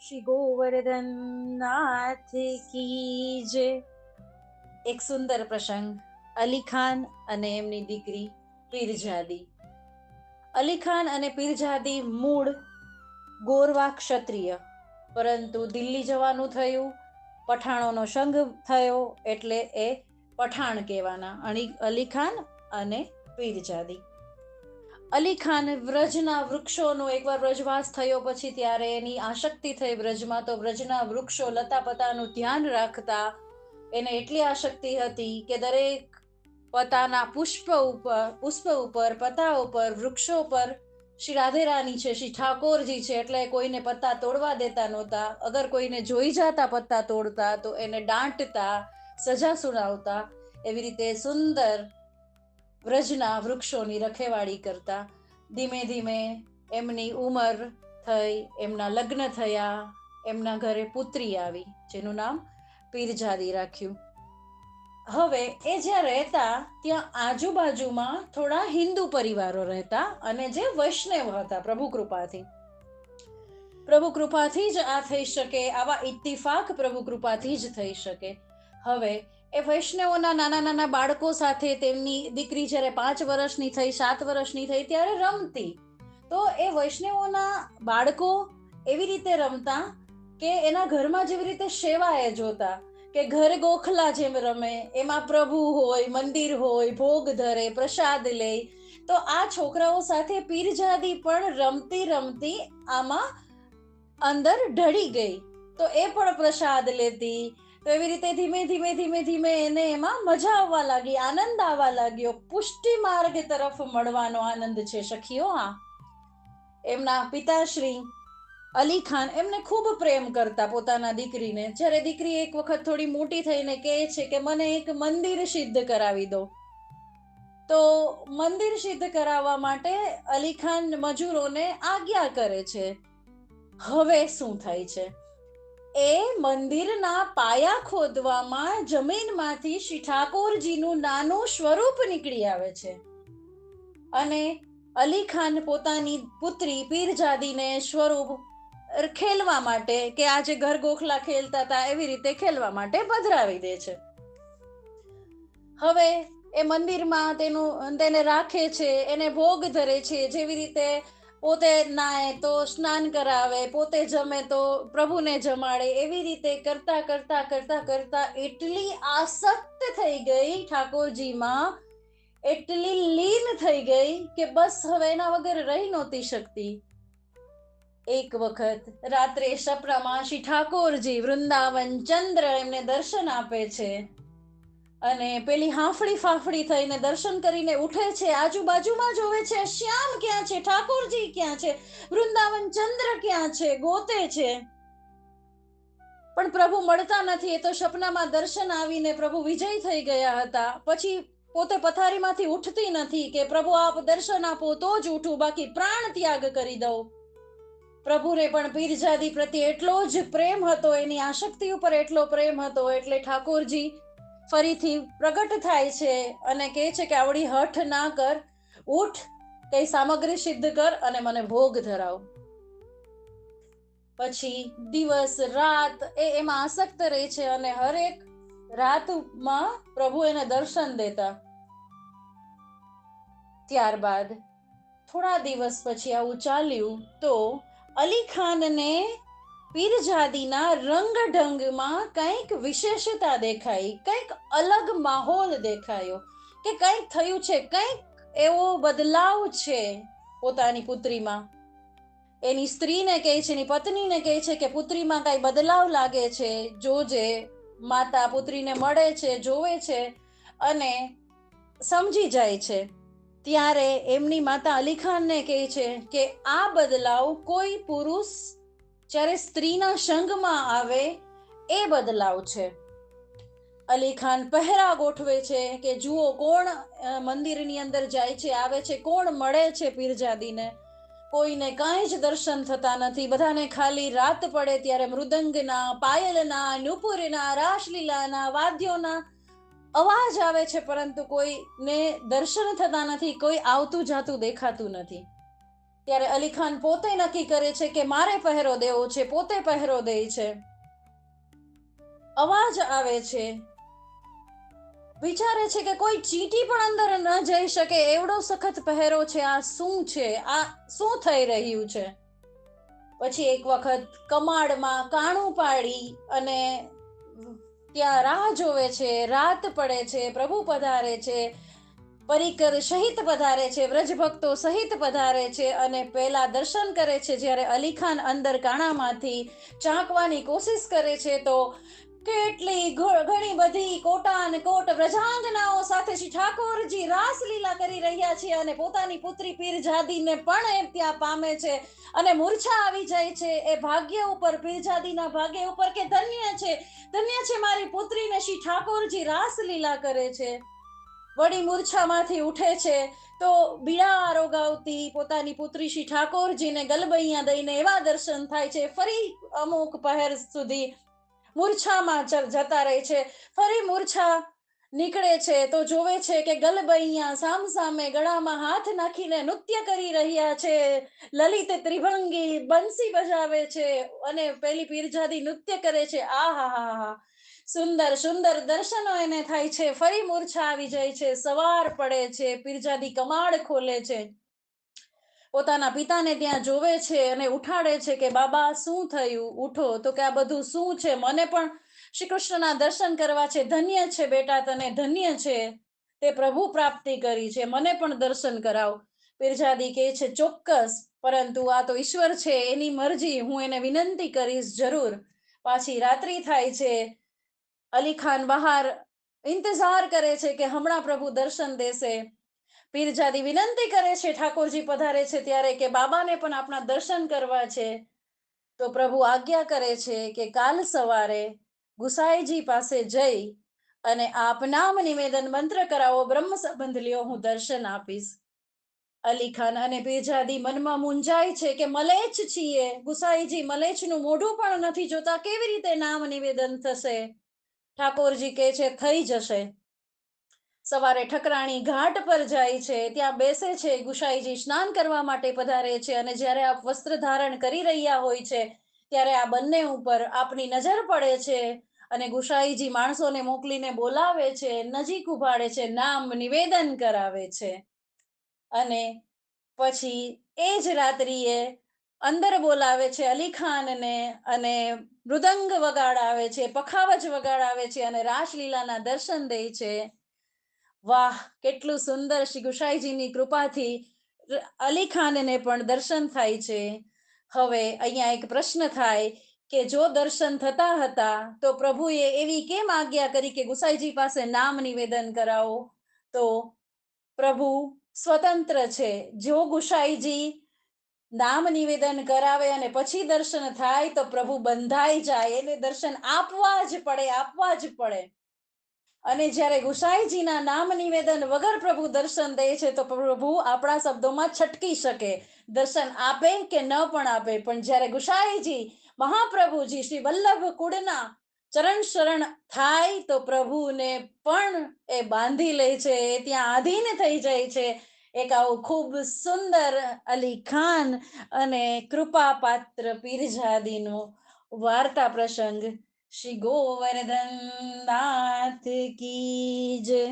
શ્રી ગોવર્ધન નાથ કી જય. એક સુંદર પ્રસંગ, અલી ખાન અને એમની દીકરી પીરજાદી. અલી ખાન અને પીરજાદી મૂળ ગોરવા ક્ષત્રિય, પરંતુ દિલ્હી જવાનું થયું, પઠાણોનો સંઘ થયો એટલે એ પઠાણ કહેવાના. અલી ખાન અને પીરજાદી. અલી ખાન વ્રજના વૃક્ષોનો એકવાર વ્રજવાસ થયો પછી ત્યારે એની આસક્તિ થઈ વ્રજમાં, તો વ્રજના વૃક્ષો લતા પતાનું ધ્યાન રાખતા એને એટલી આસક્તિ હતી કે દરેક પતાના પુષ્પ ઉપર પતા ઉપર વૃક્ષો પર શ્રી રાધે રાની છે, શ્રી ઠાકોરજી છે, એટલે કોઈને પત્તા તોડવા દેતા નહોતા. અગર કોઈને જોઈ જતા પત્તા તોડતા તો એને દાંટતા, સજા સુનાવતા. એવી રીતે સુંદર વ્રજના વૃક્ષોની રખેવાળી કરતા. ધીમે ધીમે એમની ઉંમર થઈ, એમના લગ્ન થયા, એમના ઘરે પુત્રી આવી જેનું નામ પીરજાદી રાખ્યું. હવે એ જ્યાં રહેતા ત્યાં આજુબાજુમાં થોડા હિન્દુ પરિવારો રહેતા અને જે વૈષ્ણવ હતા. પ્રભુ કૃપાથી જ આ થઈ શકે, આવા ઇત્તિફાક પ્રભુ કૃપાથી જ થઈ શકે. હવે એ વૈષ્ણવોના નાના નાના બાળકો સાથે તેમની દીકરી જ્યારે 5 વર્ષની થઈ, 7 વર્ષની થઈ ત્યારે રમતી. તો એ વૈષ્ણવોના બાળકો એવી રીતે રમતા કે એના ઘરમાં જેવી રીતે સેવા એ જોતા કે ઘર ગોખલા જેમ રમે, એમાં પ્રભુ હોય, મંદિર હોય, ભોગ ધરે, પ્રસાદ લે. તો આ છોકરાઓ સાથે પીરજાદી પણ રમતી રમતી આમાં અંદર ઢળી ગઈ. તો એ પણ પ્રસાદ લેતી. તો એવી રીતે ધીમે ધીમે ધીમે ધીમે એને એમાં મજા આવવા લાગી, આનંદ આવવા લાગ્યો. પુષ્ટિ માર્ગ તરફ મળવાનો આનંદ છે સખીઓ. આ એમના પિતાશ્રી અલી ખાન એમને ખૂબ પ્રેમ કરતા પોતાના દીકરીને. જ્યારે દીકરી એક વખત થોડી મોટી થઈને કહે છે કે મને એક મંદિર સિદ્ધ કરાવી દો, તો મંદિર સિદ્ધ કરાવવા માટે અલી ખાન મજૂરોને આજ્ઞા કરે છે. હવે શું થાય છે, એ મંદિરના પાયા ખોદવામાં જમીનમાંથી શ્રી ઠાકોરજીનું નાનું સ્વરૂપ નીકળી આવે છે અને અલી ખાન પોતાની પુત્રી પીરજાદીને સ્વરૂપ ખેલવા માટે, કે આજે ઘર ગોખલા ખેલતા હતા એવી રીતે ખેલવા માટે પધરાવી દે છે. હવે એ મંદિરમાં તેને રાખે છે, એને ભોગ ધરે છે. જેવી રીતે પોતે નાય તો સ્નાન કરાવે, પોતે જમે તો પ્રભુને જમાડે. એવી રીતે કરતા કરતા કરતા કરતા એટલી આસક્ત થઈ ગઈ ઠાકોરજીમાં, એટલી લીન થઈ ગઈ કે બસ હવે એના વગર રહી નહોતી શકતી. એક વખત રાત્રે સપનામાં શ્રી ઠાકોરજી વૃંદાવન ચંદ્ર એમને દર્શન આપે છે અને પેલી હાંફળી ફાફડી થઈને દર્શન કરીને ઉઠે છે. આજુબાજુમાં જોવે છે, શ્યામ ક્યાં છે, ઠાકોરજી ક્યાં છે, વૃંદાવન ચંદ્ર ક્યાં છે, ગોતે છે પણ પ્રભુ મળતા નથી. એ તો સપનામાં દર્શન આવીને પ્રભુ વિજય થઈ ગયા હતા. પછી પોતે પથારીમાંથી ઉઠતી નથી કે પ્રભુ આપ દર્શન આપો તો જ ઉઠું, બાકી પ્રાણ ત્યાગ કરી દઉં. પ્રભુને પણ પીરજાદી પ્રત્યે એટલો જ પ્રેમ હતો, એની આસક્તિ ઉપર એટલો પ્રેમ હતો. એટલે ઠાકોરજી ફરીથી પ્રગટ થાય છે અને કહે છે કે આવડી હઠ ના કર, ઉઠ, કઈ સામગ્રી સિદ્ધ કર અને મને ભોગ ધરાવ. પછી દિવસ રાત એમાં આસક્ત રહે છે અને હરેક રાતમાં પ્રભુ એને દર્શન દેતા. ત્યારબાદ થોડા દિવસ પછી આવું ચાલ્યું તો અલી ખાનને પીરજાદીના રંગ ઢંગમાં કંઈક વિશેષતા દેખાઈ, કંઈક અલગ માહોલ દેખાયો કે કંઈક થયું છે, કંઈક એવો બદલાવ છે પોતાની પુત્રીમાં. એની સ્ત્રીને કહે છે, એની પત્નીને કહે છે કે પુત્રીમાં કઈ બદલાવ લાગે છે, જોજે. માતા પુત્રીને મળે છે, જોવે છે અને સમજી જાય છે. ત્યારે એમની માતા અલી ખાનને કહે છે કે આ બદલાવ કોઈ પુરુષ જ્યારે સ્ત્રીના સંગમાં આવે એ બદલાવ છે. અલી ખાન પહેરા ગોઠવે છે કે જુઓ કોણ મંદિરની અંદર જાય છે, આવે છે, કોણ મળે છે પીરજાદીને. કોઈને કાંઈ જ દર્શન થતા નથી. બધાને ખાલી રાત પડે ત્યારે મૃદંગના, પાયલના, નુપુરના, રાસલીલાના, વાદ્યોના અવાજ આવે છે, પરંતુ કોઈને દર્શન થતા નથી, કોઈ આવતું જાતું દેખાતું નથી. ત્યારે અલી ખાન પોતે નક્કી કરે છે કે મારે પહેરો દેવો છે, પોતે પહેરો દે છે. અવાજ આવે છે, વિચારે છે કે કોઈ ચીંટી પણ અંદર ન જઈ શકે એવડો સખત પહેરો છે. આ શું છે? આ શું થઈ રહ્યું છે? પછી એક વખત કમાડમાં કાણું પાડી અને ત્યાં રાહ જોવે છે. રાત પડે છે, પ્રભુ પધારે છે, પરિકર સહિત પધારે છે, વ્રજ ભક્તો સહિત પધારે છે અને પહેલા દર્શન કરે છે. જ્યારે અલી ખાન અંદર કાણામાંથી ચાંકવાની કોશિશ કરે છે તો કેટલી ઘણી બધી કોટા અને કોટ વ્રજાંગનાઓ સાથે શ્રી ઠાકોરજી રાસલીલા કરી રહ્યા છે અને પોતાની પુત્રી પીરજાદીને પણ એ ત્યાં પામે છે અને મૂર્છા આવી જાય છે. એ ભાગ્ય ઉપર, પીરજાદીના ભાગ્ય ઉપર કે ધન્ય છે મારી પુત્રીને શ્રી ઠાકોરજી રાસલીલા કરે છે. વળી મૂર્છામાંથી ઉઠે છે તો બીડા રોગાવતી પોતાની પુત્રી શ્રી ઠાકોરજીને ગલબૈયા દઈને એવા દર્શન થાય છે. ફરી અમુક પહેર સુધી મૂર્છામાં જતા રહે છે. ફરી મૂર્છા નીકળે છે તો જોવે છે કે ગલબૈયા સામસામે ગળામાં હાથ નાખીને નૃત્ય કરી રહ્યા છે. લલિત ત્રિભંગી બંસી બજાવે છે અને પેલી પીરજાદી નૃત્ય કરે છે. આહાહા, સુંદર સુંદર દર્શનો એને થાય છે. ફરી મૂર્છા આવી જાય છે. સવાર પડે છે, પીરજાદી કમાડ ખોલે છે, પોતાના પિતાને ત્યાં જોવે છે અને ઉઠાડે છે કે બાબા શું થયું, ઉઠો. તો કે આ બધું શું છે? મને પણ શ્રી કૃષ્ણના દર્શન કરવા છે. ધન્ય છે બેટા, તને ધન્ય છે, તે પ્રભુ પ્રાપ્તિ કરી છે, મને પણ દર્શન કરાવ. પીરજાદી કહે છે ચોક્કસ, પરંતુ આ તો ઈશ્વર છે, એની મરજી, હું એને વિનંતી કરીશ જરૂર. પાછી રાત્રિ થાય છે. અલી ખાન બહાર ઇંતજાર કરે છે કે હમણાં પ્રભુ દર્શન દેશે. પીરજાદી વિનંતી કરે છે ઠાકોરજી પધારે છે ત્યારે કે બાબાને પણ આપણા દર્શન કરવા છે. તો પ્રભુ આજ્ઞા કરે છે કે કાલ સવારે ગુસાઈજી પાસે જઈ અને આપ નામ નિવેદન મંત્ર કરાવો, બ્રહ્મ સંબંધ લ્યો, હું દર્શન આપીશ. અલી ખાન અને પીરજાદી મનમાં મૂંઝાય છે કે મલેચ્છ છીએ, ગુસાઈજી મલેચ્છનું મોઢું પણ નથી જોતા, કેવી રીતે નામ નિવેદન થશે? ઠાકોરજી કહે છે થઈ જશે. સવારે ઠકરાણી ઘાટ પર જાય છે, ત્યાં બેસે છે. ગુસાઈજી સ્નાન કરવા માટે પધારે છે અને જ્યારે આપ વસ્ત્ર ધારણ કરી રહ્યા હોય છે ત્યારે આ બંને ઉપર આપની નજર પડે છે અને ગુસાઈજી માણસોને મોકલીને બોલાવે છે, નજીક ઉભાડે છે, નામ નિવેદન કરાવે છે અને પછી એ જ રાત્રિએ અંદર બોલાવે છે અલી ખાનને અને મૃદંગ વગાડાવે છે, પખાવજ વગાડાવે છે અને રાસલીલાના દર્શન દે છે. વાહ, કેટલું સુંદર! શ્રી ગુસાઈજીની કૃપાથી અલી ખાનને પણ દર્શન થાય છે. હવે અહીંયા એક પ્રશ્ન થાય કે જો દર્શન થતા હતા તો પ્રભુએ એવી કેમ આજ્ઞા કરી કે ગુસાઈજી પાસે નામ નિવેદન કરાવો? તો પ્રભુ સ્વતંત્ર છે. જો ગુસાઈજી નામ નિવેદન કરાવે અને પછી દર્શન થાય તો પ્રભુ બંધાઈ જાય, એને દર્શન આપવા જ પડે, આપવા જ પડે. અને જ્યારે ગુસાઈજીના નામ નિવેદન વગર પ્રભુ દર્શન દે છે તો પ્રભુ આપણા શબ્દોમાં છટકી શકે, દર્શન આપે કે ન પણ આપે. પણ જ્યારે ગુસાઈજી મહાપ્રભુજી શ્રી વલ્લભ કુળના ચરણ શરણ થાય તો પ્રભુને પણ એ બાંધી લે છે, એ ત્યાં આધીન થઈ જાય છે. એક આવું ખૂબ સુંદર અલી ખાન અને કૃપા પાત્ર પીરજાદીનો વાર્તા પ્રસંગ. શ્રી ગોવર્ધન નાથ કી જય.